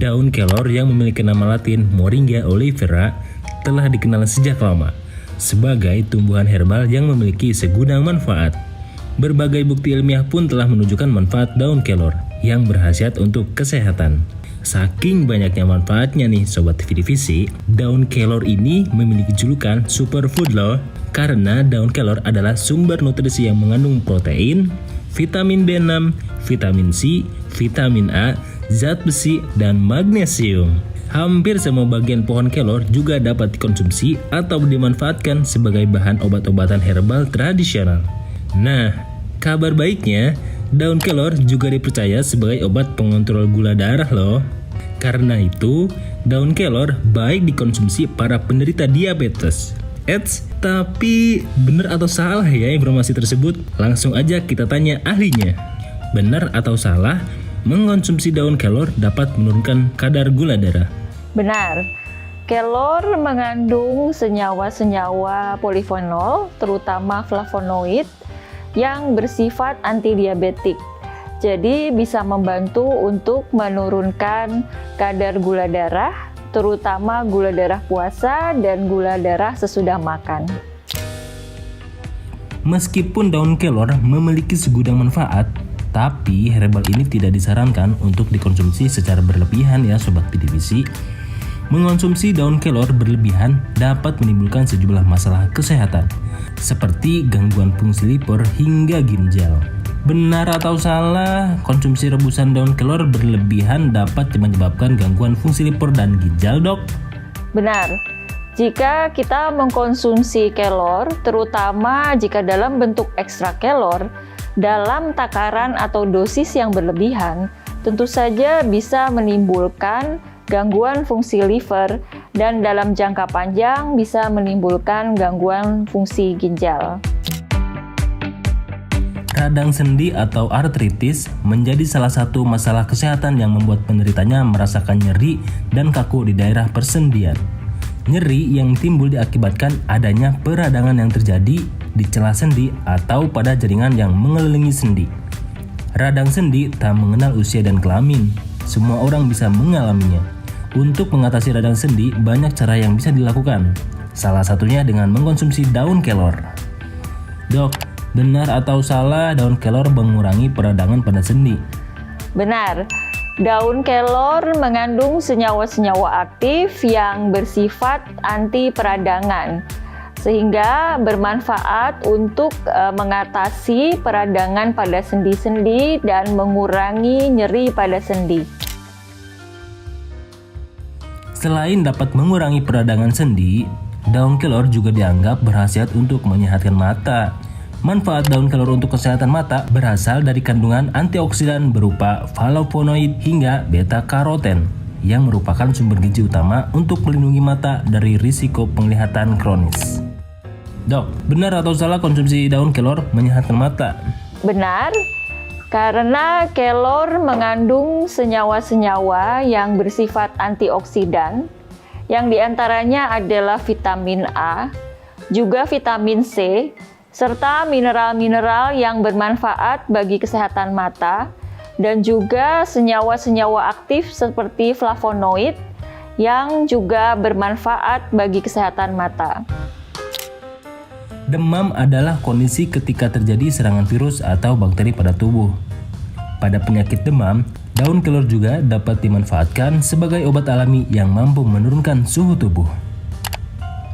Daun kelor yang memiliki nama latin Moringa oleifera telah dikenal sejak lama sebagai tumbuhan herbal yang memiliki segudang manfaat. Berbagai bukti ilmiah pun telah menunjukkan manfaat daun kelor yang berkhasiat untuk kesehatan. Saking banyaknya manfaatnya nih Sobat TV Divisi, daun kelor ini memiliki julukan superfood loh, karena daun kelor adalah sumber nutrisi yang mengandung protein, vitamin B6, vitamin C, vitamin A, zat besi, dan magnesium. Hampir semua bagian pohon kelor juga dapat dikonsumsi atau dimanfaatkan sebagai bahan obat-obatan herbal tradisional. Nah, kabar baiknya, daun kelor juga dipercaya sebagai obat pengontrol gula darah loh. Karena itu, daun kelor baik dikonsumsi para penderita diabetes. Tapi benar atau salah ya informasi tersebut? Langsung aja kita tanya ahlinya. Benar atau salah, mengonsumsi daun kelor dapat menurunkan kadar gula darah? Benar. Kelor mengandung senyawa-senyawa polifenol, terutama flavonoid, yang bersifat antidiabetik. Jadi bisa membantu untuk menurunkan kadar gula darah, terutama gula darah puasa dan gula darah sesudah makan. Meskipun daun kelor memiliki segudang manfaat, tapi herbal ini tidak disarankan untuk dikonsumsi secara berlebihan ya Sobat PDVC. Mengonsumsi daun kelor berlebihan dapat menimbulkan sejumlah masalah kesehatan, seperti gangguan fungsi liver hingga ginjal. Benar atau salah, konsumsi rebusan daun kelor berlebihan dapat menyebabkan gangguan fungsi liver dan ginjal, Dok? Benar. Jika kita mengkonsumsi kelor, terutama jika dalam bentuk ekstrak kelor, dalam takaran atau dosis yang berlebihan, tentu saja bisa menimbulkan gangguan fungsi liver dan dalam jangka panjang bisa menimbulkan gangguan fungsi ginjal. Radang sendi atau artritis menjadi salah satu masalah kesehatan yang membuat penderitanya merasakan nyeri dan kaku di daerah persendian. Nyeri yang timbul diakibatkan adanya peradangan yang terjadi di celah sendi atau pada jaringan yang mengelilingi sendi. Radang sendi tak mengenal usia dan kelamin, semua orang bisa mengalaminya. Untuk mengatasi radang sendi, banyak cara yang bisa dilakukan. Salah satunya dengan mengkonsumsi daun kelor. Dok, benar atau salah daun kelor mengurangi peradangan pada sendi? Benar. Daun kelor mengandung senyawa-senyawa aktif yang bersifat anti peradangan, sehingga bermanfaat untuk mengatasi peradangan pada sendi-sendi dan mengurangi nyeri pada sendi. Selain dapat mengurangi peradangan sendi, daun kelor juga dianggap berkhasiat untuk menyehatkan mata. Manfaat daun kelor untuk kesehatan mata berasal dari kandungan antioksidan berupa flavonoid hingga beta-karoten yang merupakan sumber gizi utama untuk melindungi mata dari risiko penglihatan kronis. Dok, benar atau salah konsumsi daun kelor menyehatkan mata? Benar, karena kelor mengandung senyawa-senyawa yang bersifat antioksidan, yang diantaranya adalah vitamin A, juga vitamin C, serta mineral-mineral yang bermanfaat bagi kesehatan mata, dan juga senyawa-senyawa aktif seperti flavonoid yang juga bermanfaat bagi kesehatan mata. Demam adalah kondisi ketika terjadi serangan virus atau bakteri pada tubuh. Pada penyakit demam, daun kelor juga dapat dimanfaatkan sebagai obat alami yang mampu menurunkan suhu tubuh.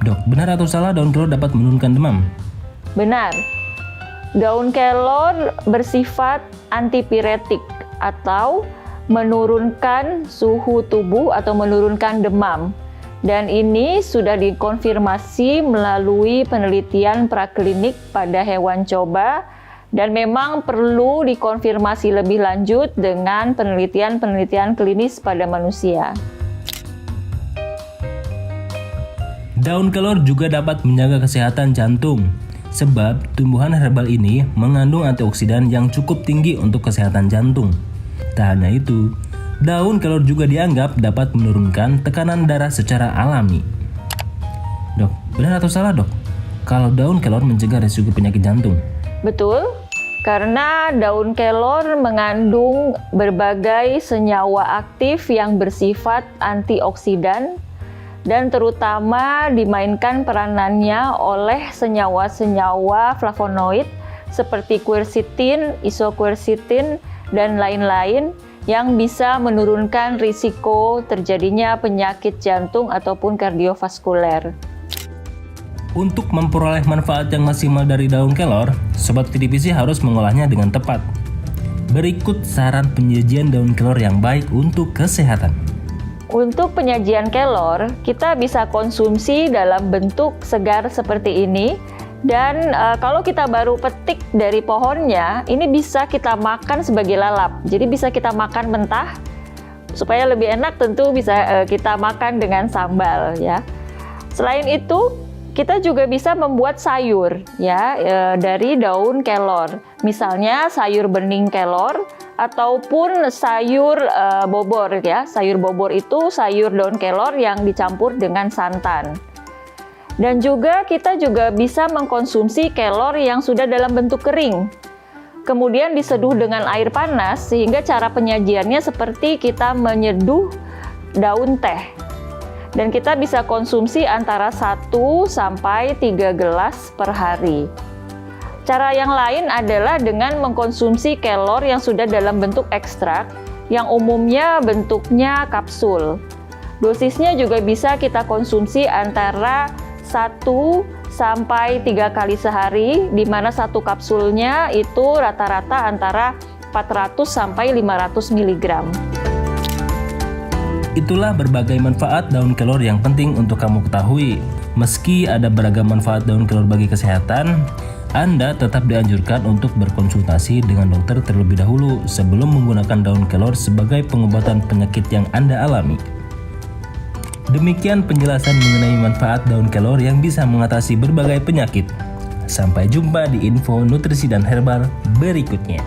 Dok, benar atau salah daun kelor dapat menurunkan demam? Benar. Daun kelor bersifat antipiretik atau menurunkan suhu tubuh atau menurunkan demam. Dan ini sudah dikonfirmasi melalui penelitian praklinik pada hewan coba dan memang perlu dikonfirmasi lebih lanjut dengan penelitian-penelitian klinis pada manusia. Daun kelor juga dapat menjaga kesehatan jantung, sebab tumbuhan herbal ini mengandung antioksidan yang cukup tinggi untuk kesehatan jantung. Tak hanya itu, daun kelor juga dianggap dapat menurunkan tekanan darah secara alami. Dok, benar atau salah dok? Kalau daun kelor mencegah risiko penyakit jantung? Betul, Karena daun kelor mengandung berbagai senyawa aktif yang bersifat antioksidan dan terutama dimainkan peranannya oleh senyawa-senyawa flavonoid seperti quercetin, isoquercetin, dan lain-lain yang bisa menurunkan risiko terjadinya penyakit jantung ataupun kardiovaskuler. Untuk memperoleh manfaat yang maksimal dari daun kelor, Sobat TDPC harus mengolahnya dengan tepat. Berikut saran penyajian daun kelor yang baik untuk kesehatan. Untuk penyajian kelor, kita bisa konsumsi dalam bentuk segar seperti ini. Dan kalau kita baru petik dari pohonnya, ini bisa kita makan sebagai lalap. Jadi bisa kita makan mentah, supaya lebih enak tentu bisa kita makan dengan sambal ya. Selain itu, kita juga bisa membuat sayur ya dari daun kelor. Misalnya sayur bening kelor ataupun sayur bobor ya. Sayur bobor itu sayur daun kelor yang dicampur dengan santan. Dan juga kita juga bisa mengkonsumsi kelor yang sudah dalam bentuk kering. Kemudian diseduh dengan air panas sehingga cara penyajiannya seperti kita menyeduh daun teh. Dan kita bisa konsumsi antara 1 sampai 3 gelas per hari. Cara yang lain adalah dengan mengkonsumsi kelor yang sudah dalam bentuk ekstrak, yang umumnya bentuknya kapsul. Dosisnya juga bisa kita konsumsi antara 1 sampai 3 kali sehari, di mana satu kapsulnya itu rata-rata antara 400 sampai 500 mg. Itulah berbagai manfaat daun kelor yang penting untuk kamu ketahui. Meski ada beragam manfaat daun kelor bagi kesehatan, Anda tetap dianjurkan untuk berkonsultasi dengan dokter terlebih dahulu sebelum menggunakan daun kelor sebagai pengobatan penyakit yang Anda alami. Demikian penjelasan mengenai manfaat daun kelor yang bisa mengatasi berbagai penyakit. Sampai jumpa di info nutrisi dan herbal berikutnya.